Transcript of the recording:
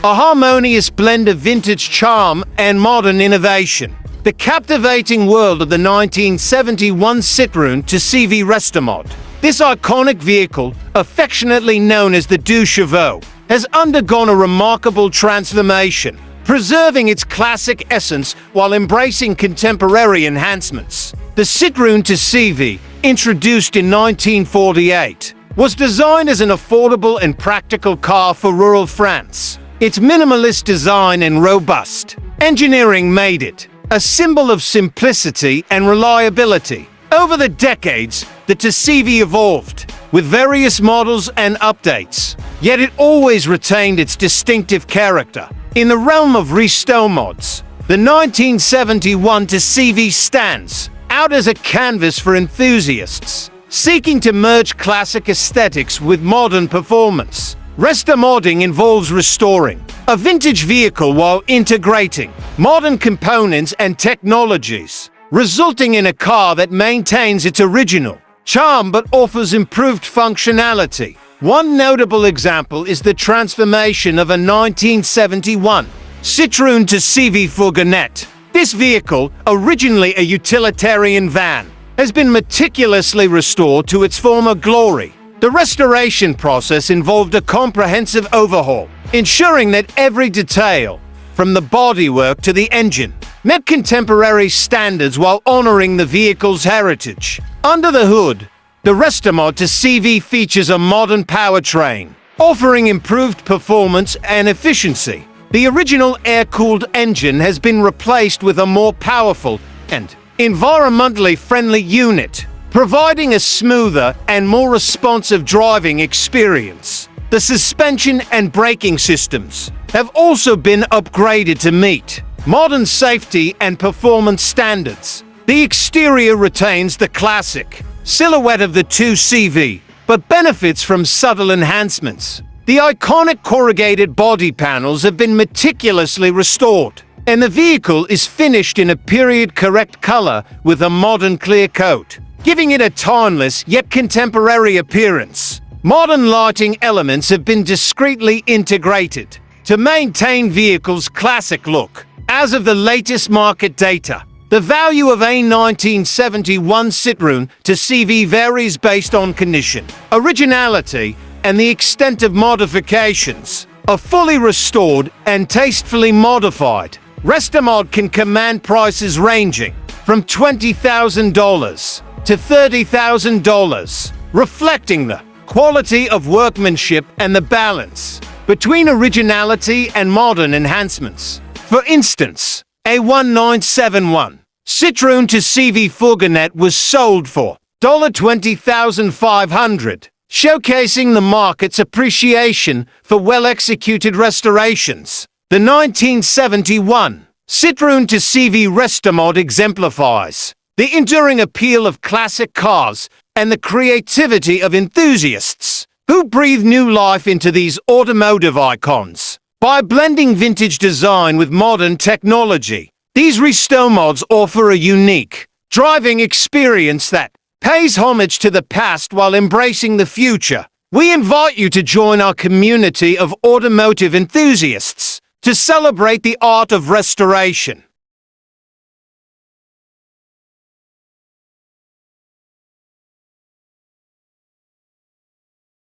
a harmonious blend of vintage charm and modern innovation. The captivating world of the 1971 Citroën 2CV Restomod. This iconic vehicle, affectionately known as the 2CV, has undergone a remarkable transformation, preserving its classic essence while embracing contemporary enhancements. The Citroën 2CV, introduced in 1948, was designed as an affordable and practical car for rural France. Its minimalist design and robust engineering made it a symbol of simplicity and reliability. Over the decades, the 2CV evolved, with various models and updates, yet it always retained its distinctive character. In the realm of restomods, the 1971 2CV stands out as a canvas for enthusiasts, seeking to merge classic aesthetics with modern performance. Restomodding involves restoring a vintage vehicle while integrating modern components and technologies, resulting in a car that maintains its original charm but offers improved functionality. One notable example is the transformation of a 1971 Citroën 2CV Fourgonette. This vehicle, originally a utilitarian van, has been meticulously restored to its former glory. The restoration process involved a comprehensive overhaul, ensuring that every detail, from the bodywork to the engine, met contemporary standards while honoring the vehicle's heritage. Under the hood, the Restomod 2CV features a modern powertrain, offering improved performance and efficiency. The original air-cooled engine has been replaced with a more powerful and environmentally friendly unit, providing a smoother and more responsive driving experience. The suspension and braking systems have also been upgraded to meet modern safety and performance standards. The exterior retains the classic silhouette of the 2CV, but benefits from subtle enhancements. The iconic corrugated body panels have been meticulously restored, and the vehicle is finished in a period-correct color with a modern clear coat, giving it a timeless yet contemporary appearance. Modern lighting elements have been discreetly integrated to maintain vehicle's classic look. As of the latest market data, the value of a 1971 Citroën 2CV varies based on condition, originality, and the extent of modifications. A fully restored and tastefully modified Restomod can command prices ranging from $20,000 to $30,000, reflecting the quality of workmanship and the balance between originality and modern enhancements. For instance, a 1971 Citroën 2CV Fourgonette was sold for $20,500, showcasing the market's appreciation for well-executed restorations. The 1971 Citroën 2CV Restomod exemplifies the enduring appeal of classic cars and the creativity of enthusiasts who breathe new life into these automotive icons. By blending vintage design with modern technology, these Restomods offer a unique driving experience that pays homage to the past while embracing the future. We invite you to join our community of automotive enthusiasts to celebrate the art of restoration.